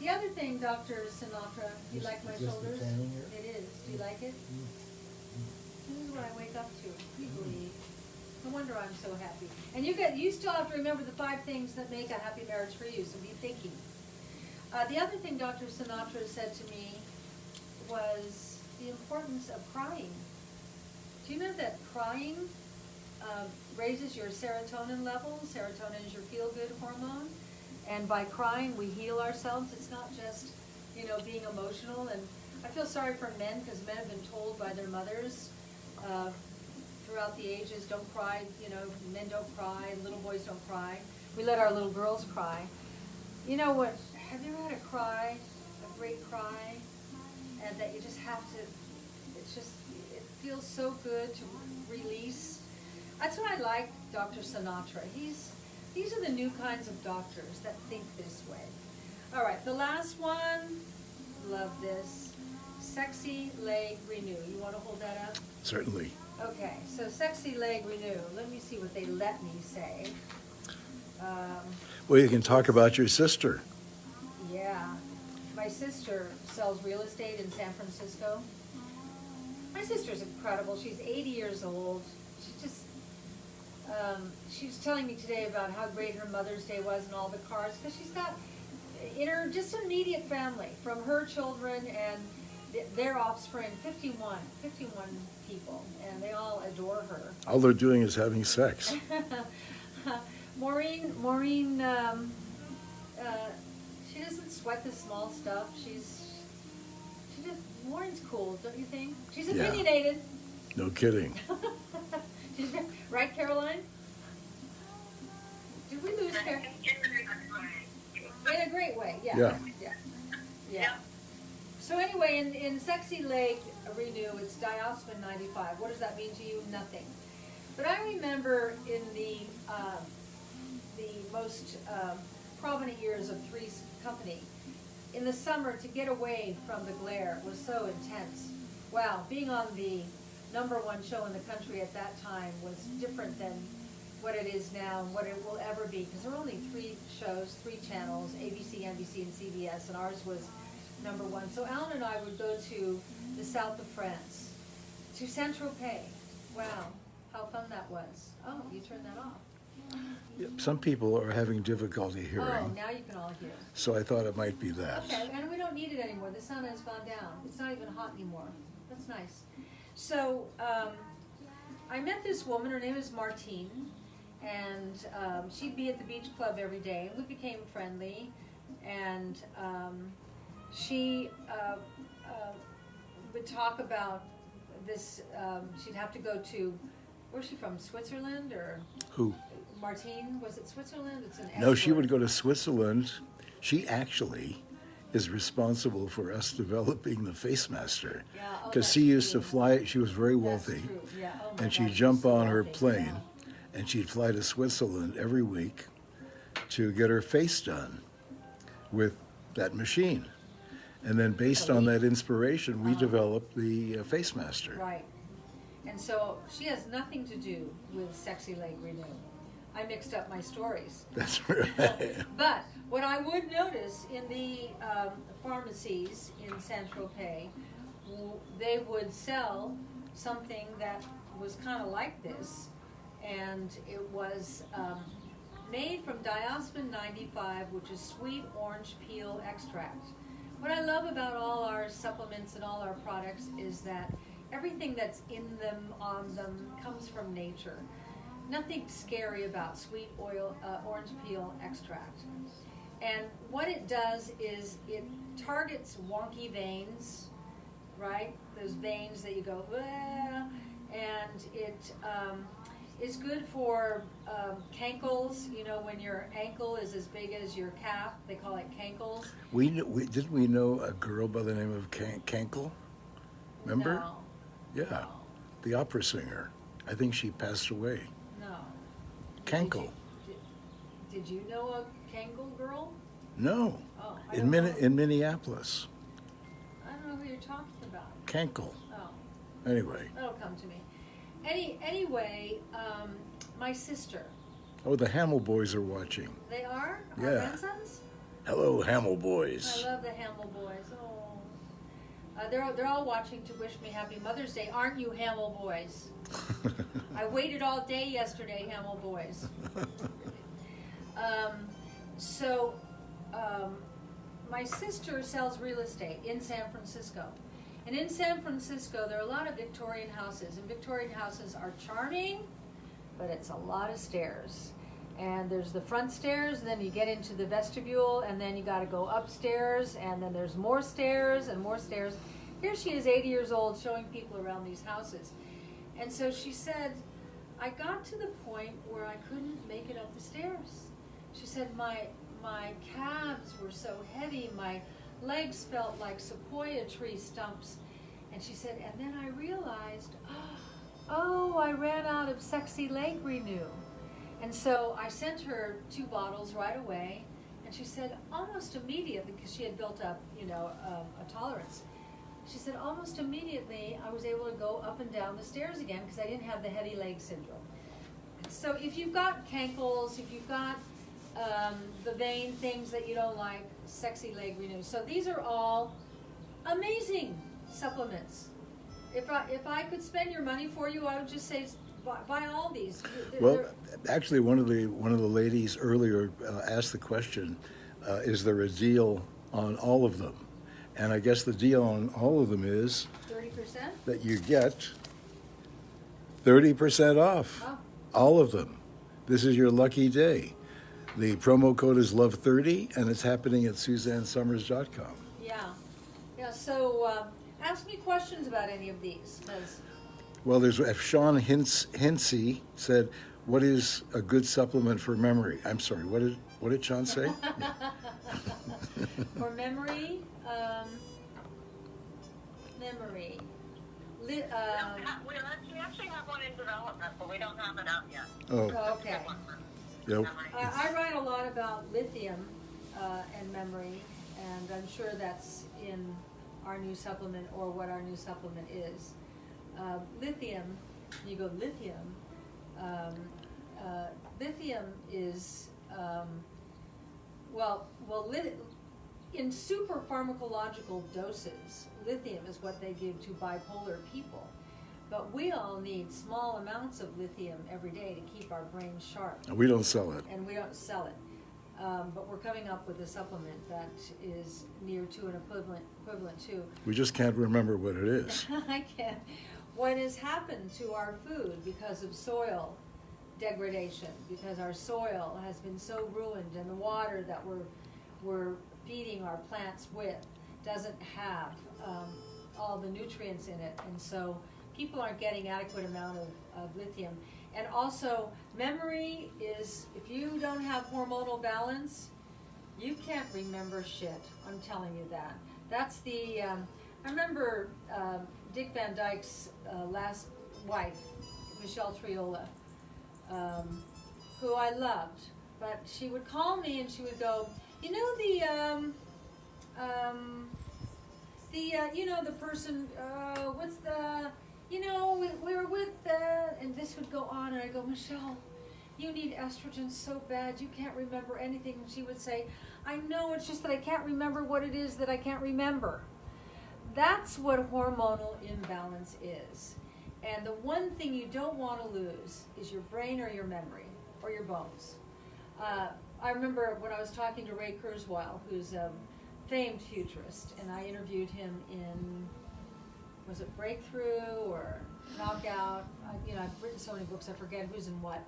the other thing, Dr. Sinatra. Do you like my Is this the shoulders? tanning here? It is. Do you like it? This is what I wake up to. You believe? No wonder I'm so happy. And you still have to remember the 5 things that make a happy marriage for you. So be thinking. The other thing Dr. Sinatra said to me was the importance of crying. Do you know that crying raises your serotonin levels? Serotonin is your feel-good hormone. And by crying, we heal ourselves. It's not just, being emotional. And I feel sorry for men because men have been told by their mothers throughout the ages, don't cry, men don't cry, little boys don't cry. We let our little girls cry. You know what? Have you ever had a great cry, and that you just have to, it feels so good to release. That's what I like, Dr. Sinatra. These are the new kinds of doctors that think this way. All right, the last one, love this. Sexy Leg Renew. You want to hold that up? Certainly. Okay, so Sexy Leg Renew. Let me see what they let me say. Well, you can talk about your sister. Yeah, my sister sells real estate in San Francisco. My sister's incredible. She's 80 years old. She was telling me today about how great her Mother's Day was and all the cars, because she's got in her just immediate family, from her children and their offspring, 51 people, and they all adore her. All they're doing is having sex. Maureen, she doesn't sweat the small stuff. Maureen's cool, don't you think? She's Yeah. opinionated. No kidding. Right, Caroline? Did we lose Caroline? In a great way, yeah. Yeah. So anyway, in Sexy Leg Renew, it's diosmin 95. What does that mean to you? Nothing. But I remember in the most prominent years of Three's company, in the summer, to get away from the glare was so intense. Wow, being on the #1 show in the country at that time was different than what it is now and what it will ever be, because there were only 3 shows, 3 channels, ABC, NBC, and CBS, and ours was #1. So Alan and I would go to the south of France, to Saint-Tropez. Wow, how fun that was. Oh, you turned that off. Some people are having difficulty Oh, hearing, now you can all hear. so I thought it might be that. Okay, and we don't need it anymore. The sun has gone down. It's not even hot anymore. That's nice. So, I met this woman. Her name is Martine, and she'd be at the beach club every day. We became friendly, and she would talk about this. She'd have to go to, where's she from? Switzerland or? Who? Martine, was it Switzerland? It's an No, she S word. would go to Switzerland. She actually is responsible for us developing the Face Master. Yeah, oh, Because that's she used to true. fly, she was very That's wealthy. true. Yeah. Oh my And she'd gosh, jump she's so on her wealthy. plane Yeah. and she'd fly to Switzerland every week to get her face done with that machine. And then based on that inspiration, we developed the Face Master. Right. And so she has nothing to do with Sexy Leg Renew. I mixed up my stories. That's right. But what I would notice in the pharmacies in Saint-Tropez, they would sell something that was kind of like this, and it was made from diosmin 95, which is sweet orange peel extract. What I love about all our supplements and all our products is that everything that's in them, on them, comes from nature. Nothing scary about sweet orange peel extract. And what it does is it targets wonky veins, right? Those veins that you go, "Ah," and it is good for cankles. You know, when your ankle is as big as your calf, they call it cankles. Didn't we know a girl by the name of Kankel? Remember? No. Yeah, No. the opera singer. I think she passed away. No. Kankel. Did you know a Kankel girl? No, Oh, I don't know. in Minneapolis. I don't know who you're talking about. Kankel. Oh. Anyway. That'll come to me. Anyway, my sister. Oh, the Hamill boys are watching. They are? Our Yeah. grandsons? Hello, Hamill I boys. love the Hamill boys. Oh. They're all watching to wish me happy Mother's Day. Aren't you Hamill boys? I waited all day yesterday, Hamill boys. My sister sells real estate in San Francisco. And in San Francisco, there are a lot of Victorian houses. And Victorian houses are charming, but it's a lot of stairs. And there's the front stairs, and then you get into the vestibule, and then you got to go upstairs, and then there's more stairs and more stairs. Here she is, 80 years old, showing people around these houses. And so she said, I got to the point where I couldn't make it up the stairs. She said, my calves were so heavy, my legs felt like sequoia tree stumps. And she said, and then I realized, oh, I ran out of Sexy Leg Renew. And so I sent her 2 bottles right away, and she said almost immediately, because she had built up, a tolerance. She said almost immediately I was able to go up and down the stairs again because I didn't have the heavy leg syndrome. So if you've got cankles, if you've got the vein things that you don't like, Sexy Leg Renew. So these are all amazing supplements. If I could spend your money for you, I would just say buy all these. Well, actually, one of the ladies earlier asked the question, is there a deal on all of them? And I guess the deal on all of them is 30%? that you get 30% off. Oh. All of them. This is your lucky day. The promo code is LOVE30, and it's happening at SuzanneSummers.com. Yeah. So ask me questions about any of these. Well, there's Sean Hinsey said, "What is a good supplement for memory?" I'm sorry. What did Sean say? For memory, We actually have one in development, but we don't have it out yet. Oh, okay. Yep. I write a lot about lithium and memory, and I'm sure that's in our new supplement or what our new supplement is. Lithium, you go lithium. Lithium is in super pharmacological doses. Lithium is what they give to bipolar people. But we all need small amounts of lithium every day to keep our brains sharp. We don't sell it. And we don't sell it. But we're coming up with a supplement that is near to an equivalent to. We just can't remember what it is. I can't. What has happened to our food because of soil degradation, because our soil has been so ruined, and the water that we're feeding our plants with doesn't have all the nutrients in it, and so people aren't getting adequate amount of lithium. And also, memory is, if you don't have hormonal balance, you can't remember shit. I'm telling you that. That's the, I remember Dick Van Dyke's last wife, Michelle Triola, who I loved, but she would call me and she would go, you know the person, what's the, we were with, and this would go on, and I go, Michelle, you need estrogen so bad, you can't remember anything. And she would say, I know, it's just that I can't remember what it is that I can't remember. That's what hormonal imbalance is. And the one thing you don't want to lose is your brain or your memory or your bones. I remember when I was talking to Ray Kurzweil, who's a famed futurist, and I interviewed him in, was it Breakthrough or Knockout? I've written so many books, I forget who's in what.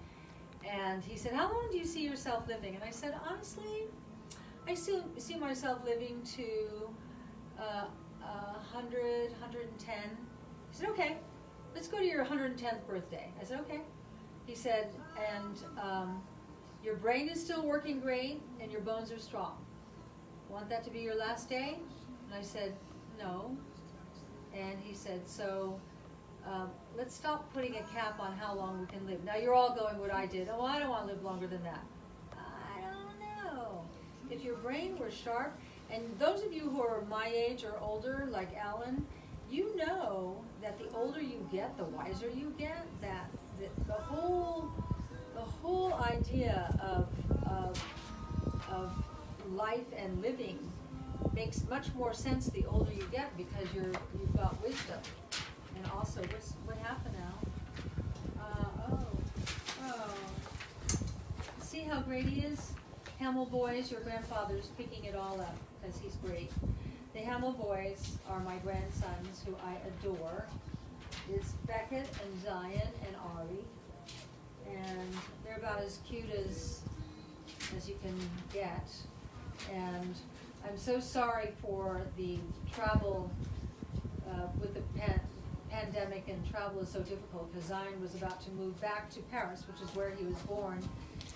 And he said, how long do you see yourself living? And I said, honestly, I still see myself living to 100, 110. He said, okay, let's go to your 110th birthday. I said, okay. He said, and your brain is still working great and your bones are strong. Want that to be your last day? And I said, no. And he said, so let's stop putting a cap on how long we can live. Now you're all going what I did. Oh, I don't want to live longer than that. I don't know. If your brain were sharp, and those of you who are my age or older, like Alan, you know that the older you get, the wiser you get. That the whole idea of life and living makes much more sense the older you get, because you've got wisdom. And also, what happened now? See how great he is? Hamill boys, your grandfather's picking it all up because he's great. The Hamill boys are my grandsons, who I adore. It's Beckett and Zion and Ari, and they're about as cute as you can get. And I'm so sorry for the travel with the pandemic, and travel is so difficult, because Zion was about to move back to Paris, which is where he was born,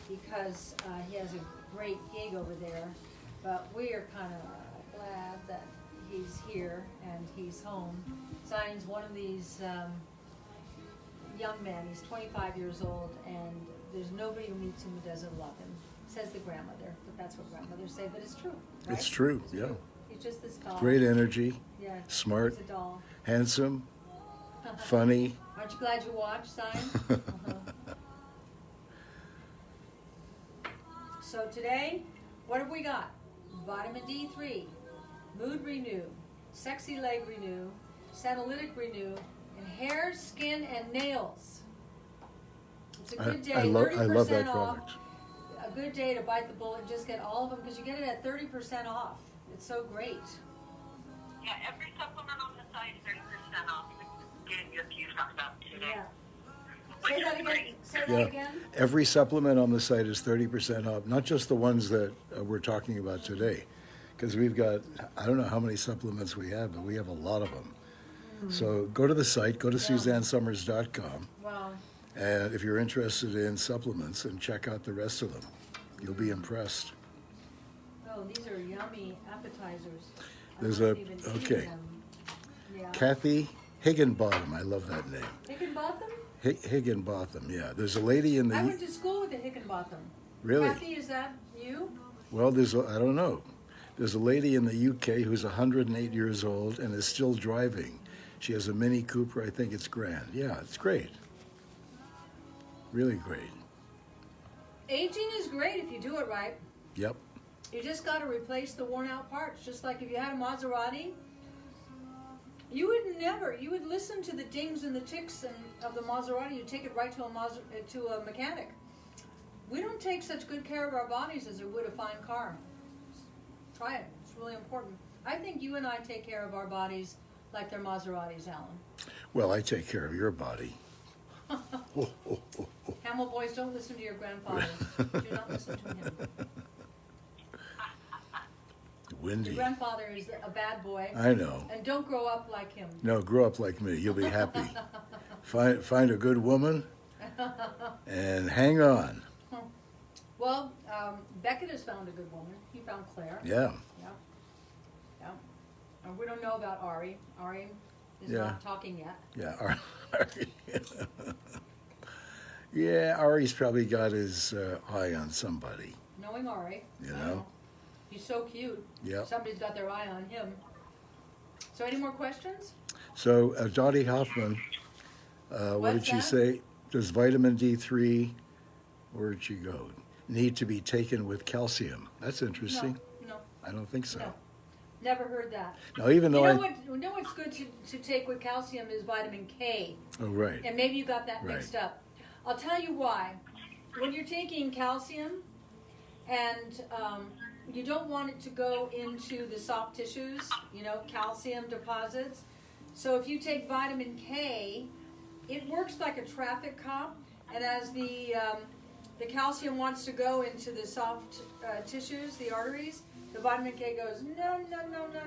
because he has a great gig over there. But we are kind of glad that he's here and he's home. Zion's one of these young man, he's 25 years old, and there's nobody who meets him who doesn't love him, says the grandmother, but that's what grandmothers say, but it's true, right? It's true, yeah. He's just this doll. Great energy, Yeah, smart, he's a doll. handsome, funny. Aren't you glad you watched, Sign? Uh-huh. So today, what have we got? Vitamin D3, mood renew, sexy leg renew, senolytic renew, and hair, skin, and nails. It's a good day. I love that 30% off. product. A good day to bite the bullet and just get all of them because you get it at 30% off. It's so great. Yeah, every supplement on the site is 30% off. Getting your few talked about today. Yeah. Say that again. Say that Yeah, again. every supplement on the site is 30% off, not just the ones that we're talking about today. Because we've got, I don't know how many supplements we have, but we have a lot of them. So go to the site, go to SuzanneSummers.com, Well, and if you're interested in supplements, and check out the rest of them. You'll be impressed. oh, these are yummy appetizers. There's I a- haven't even eaten okay. them. Yeah. Kathy Higginbotham, I love that name. Higginbotham? Higginbotham, yeah. There's a lady in I went the, to school with the Higginbotham. Really? Kathy, is that you? well, I don't know. There's a lady in the UK who's 108 years old and is still driving. She has a Mini Cooper, I think it's grand. Yeah, it's great. Really great. Aging is great if you do it right. Yep. You just got to replace the worn out parts. Just like if you had a Maserati, you would listen to the dings and the ticks of the Maserati. You take it right to a mechanic. We don't take such good care of our bodies as we would a fine car. Try it. It's really important. I think you and I take care of our bodies like they're Maseratis, Alan. Well, I take care of your body. Hamill boys, don't listen to your grandfather. Do not listen to him. Your Windy. grandfather is a bad boy. I know. And don't grow up like him. No, grow up like me. You'll be happy. Find a good woman and hang on. Well, Beckett has found a good woman. He found Claire. Yeah. Yeah. Yeah. And we don't know about Ari. Ari is Yeah. not talking yet. Yeah. Yeah, Ari's probably got his eye on somebody. Knowing Ari. You I know? He's so cute. Yep. Somebody's got their eye on him. So any more questions? So Dottie Hoffman, what What's did she that? say? Does vitamin D3, where did she go, need to be taken with calcium? That's interesting. No. I don't think so. No. Never heard that. Now, even though You know what's good to take with calcium is vitamin K. Oh, right. And maybe you got that Right. mixed up. I'll tell you why. When you're taking calcium and you don't want it to go into the soft tissues, calcium deposits. So if you take vitamin K, it works like a traffic cop. And as the calcium wants to go into the soft tissues, the arteries, the vitamin K goes,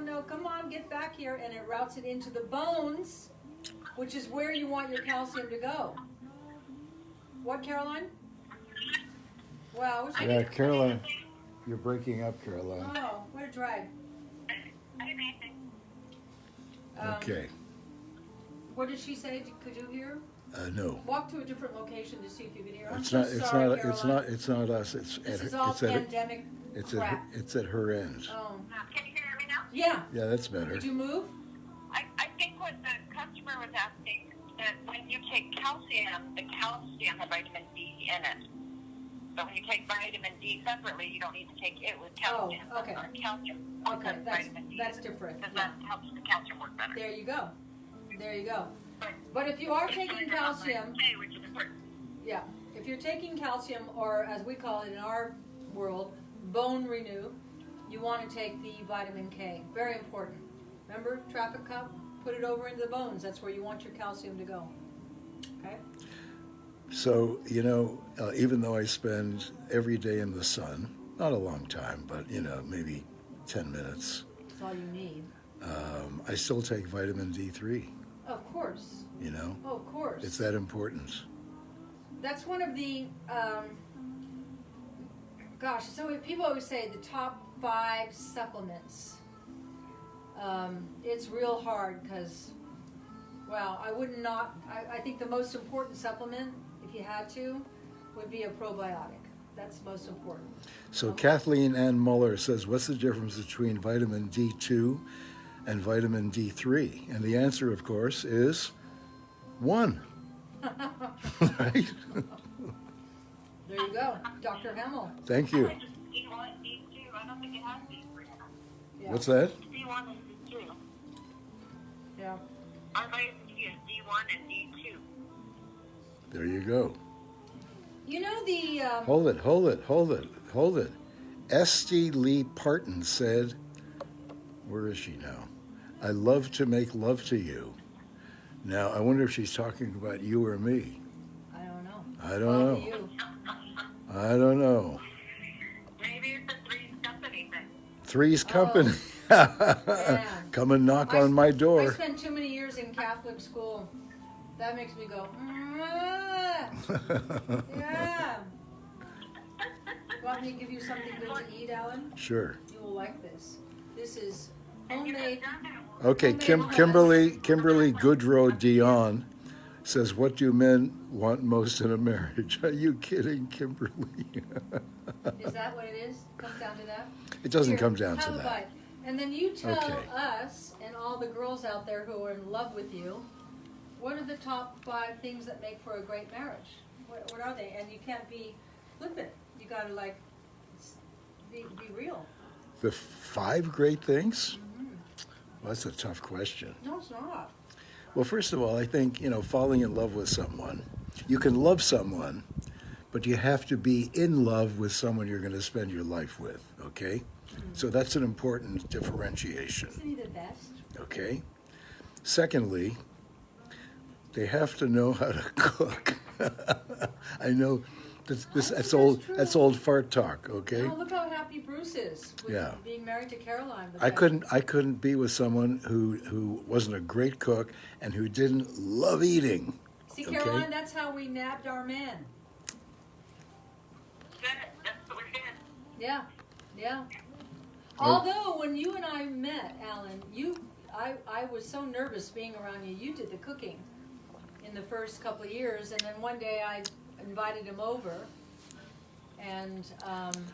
no, come on, get back here. And it routes it into the bones, which is where you want your calcium to go. What, Caroline? Wow. Yeah, Caroline, you're breaking up, Caroline. Oh, what a drag. Okay. What did she say? Could you hear? No. Walk to a different location to see if you can hear. I'm It's so not. It's sorry, not. Caroline. It's not us. It's This at. is all It's at. pandemic crap. It's at her end. Oh, Can you hear me now? yeah. Yeah, that's better. Did you move? I think what the customer was asking, that when you take calcium, the calcium has vitamin D in it. So when you take vitamin D separately, you don't need to take it with calcium. Oh, okay. Or calcium. Okay, with that's vitamin D. different. Because Yeah. that helps the calcium work better. There you go. There you go. But if you are taking calcium, K, which is important. yeah, if you're taking calcium, or as we call it in our world, bone renew, you want to take the vitamin K. Very important. Remember, traffic cop, put it over into the bones. That's where you want your calcium to go. Okay? So even though I spend every day in the sun, not a long time, but maybe 10 minutes, That's all you need. I still take vitamin D3. Of course. Oh, of course. It's that important. That's one of the, so people always say the top 5 supplements. It's real hard because, Well, I would not, I think the most important supplement, if you had to, would be a probiotic. That's most important. So Kathleen Ann Muller says, what's the difference between vitamin D2 and vitamin D3? And the answer, of course, is 1. Right? There you go, Dr. Hamill. Thank you. I just D1, D2. I don't think it has D3. Yeah. What's that? D1 and D2. Yeah. Our vitamin D is D1 and D2. There you go. You know the, Hold it. Esty Lee Parton said, where is she now? I love to make love to you. Now, I wonder if she's talking about you or me. I don't know. I don't know. Probably you. I don't know. Maybe it's a Three's Company thing. Three's Company. Man. Come and knock on my I door. spent too many years in Catholic school. That makes me go, yeah. Want me to give you something good to eat, Alan? Sure. You will like this. This is homemade. Okay, Kimberly Goodrow Dion says, what do men want most in a marriage? Are you kidding, Kimberly? Is that what it is? Comes down to that? It doesn't Here, come down to have a that. bite. And then you tell Okay. us and all the girls out there who are in love with you, what are the top 5 things that make for a great marriage? What are they? And you can't be flippant. You gotta like be real. The 5 great things? Well, that's a tough question. No, it's not. Well, first of all, I think, falling in love with someone, you can love someone, but you have to be in love with someone you're going to spend your life with, okay? So that's an important differentiation, Isn't he the best? okay? Secondly, they have to know how to cook. I know that's old fart talk, okay? Oh, look how happy Bruce is with Yeah. being married to Caroline. But I that- couldn't be with someone who wasn't a great cook and who didn't love eating. See, Okay. Caroline, that's how we nabbed our man. Good. That's what we're doing. Yeah, yeah. Oh. Although when you and I met, Alan, I was so nervous being around you. You did the cooking in the first couple of years, and then one day I invited him over, and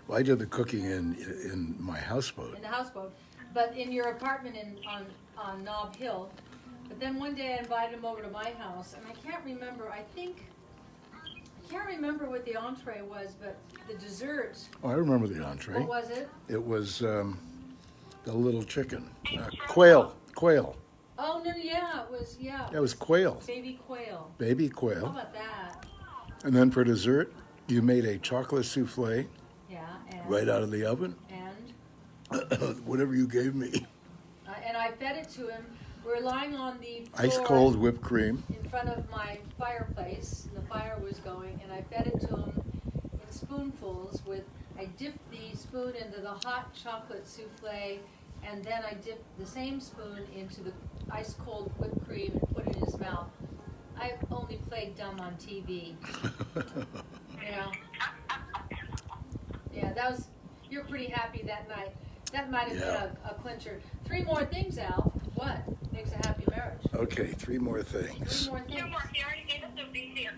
Well, I did the cooking in my houseboat. in the houseboat, but in your apartment on Nob Hill. But then one day I invited him over to my house, and I can't remember. I can't remember what the entree was, but the dessert. Oh, I remember the entree. What was it? It was the little chicken, quail. Oh no, yeah, it was It was quail, baby quail. baby How quail. about that? And then for dessert, you made a chocolate souffle Yeah, and right out of the oven. and Whatever you gave me. and I fed it to him. We're lying on the floor Ice cold whipped cream. in front of my fireplace, and the fire was going, and I fed it to him in spoonfuls. I dipped the spoon into the hot chocolate souffle, and then I dipped the same spoon into the ice cold whipped cream and put it in his mouth. I only played dumb on TV. You know? Yeah, that was. You're pretty happy that night. That might have Yeah. been a clincher. 3 more things, Al. What makes a happy marriage? Okay, 3 more things. 3 more Two things. more. He already gave us a video.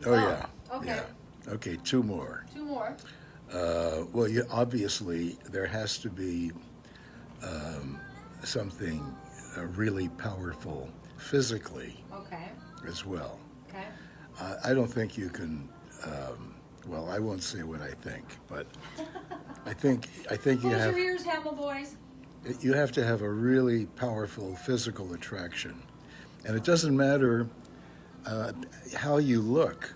Oh, yeah. Okay. Yeah. Okay, 2 more. 2 more. Well, obviously, there has to be something really powerful physically Okay. as well. Okay. I don't think you can. Well, I won't say what I think, but I think you Close have your ears, Hamill boys. you have to have a really powerful physical attraction, and it doesn't matter how you look.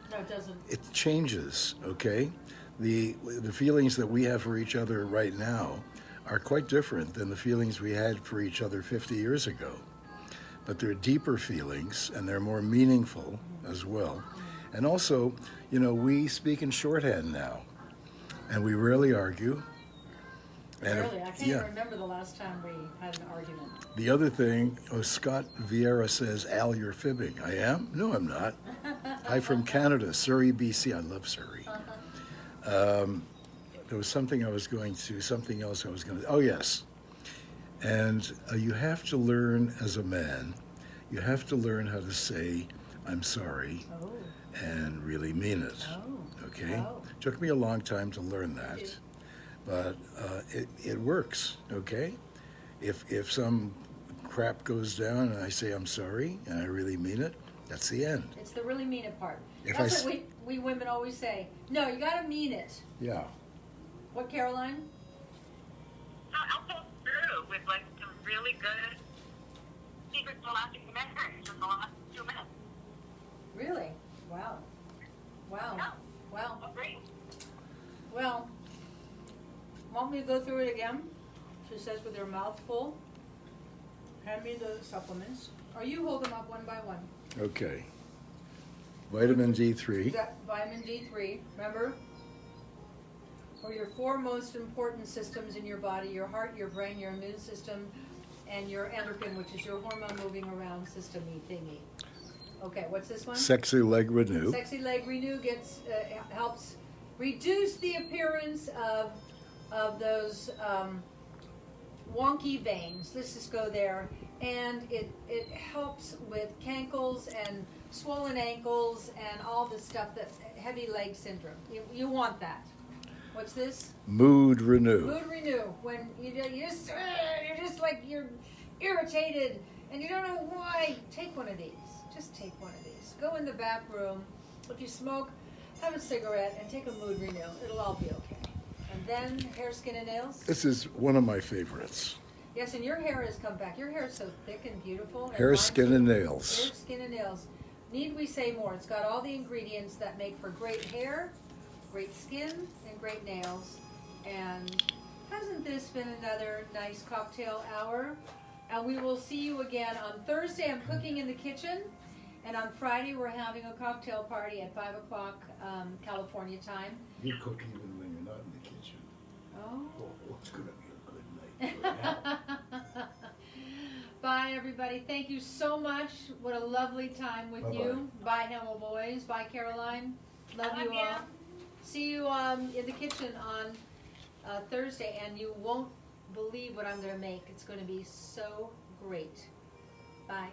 No, it doesn't. It changes. Okay, the feelings that we have for each other right now are quite different than the feelings we had for each other 50 years ago. But they're deeper feelings, and they're more meaningful as well. And also, we speak in shorthand now, and we rarely argue. And Really, I can't even remember the last time we had an argument. The other thing, Scott Vieira says, Al, you're fibbing. I am? No, I'm not. Hi from Canada, Surrey, BC. I love Surrey. There was something else I was going to, oh yes. And you have to learn as a man, You have to learn how to say, I'm sorry, Oh, and really mean it. oh. Okay? Oh. Took me a long time to learn that, too. but it works, okay? If some crap goes down and I say I'm sorry and I really mean it, that's the end. It's the really mean it part. If That's what we women always say. No, you gotta mean it. Yeah. What, Caroline? I'll go through with like some really good secrets to lasting memories in the last 2 minutes. Really? Wow. Wow. Yeah. Wow. Oh, great. Well, want me to go through it again? She says with her mouth full. Hand me the supplements. Or you hold them up one by one. Okay. Vitamin You D3. got vitamin D3, remember? For your four most important systems in your body, your heart, your brain, your immune system, and your endocrine, which is your hormone moving around system-y thingy. Okay, what's this one? Sexy Leg Renew. Sexy Leg Renew gets helps reduce the appearance of those wonky veins. Let's just go there. And it helps with cankles and swollen ankles and all the stuff that heavy leg syndrome. You want that. What's this? Mood Renew. Mood Renew. When you're just like you're irritated and you don't know why. Take one of these. Just take one of these. Go in the back room. If you smoke, have a cigarette and take a Mood Renew. It'll all be okay. And then hair, skin, and nails. This is one of my favorites. Yes, and your hair has come back. Your hair is so thick and beautiful. And Hair, mine skin, too. and nails. Hair, skin, and nails. Need we say more? It's got all the ingredients that make for great hair, great skin, and great nails. And hasn't this been another nice cocktail hour? And we will see you again on Thursday. I'm cooking in the kitchen. And on Friday, we're having a cocktail party at 5 o'clock California time. You cook even when you're not in the kitchen. Oh. Oh, it's gonna be a good night. Bye, everybody. Thank you so much. What a lovely time with Bye-bye. you. Bye, Hamill Boys. Bye, Caroline. Love you all. See you in the kitchen on Thursday, and you won't believe what I'm going to make. It's going to be so great. Bye.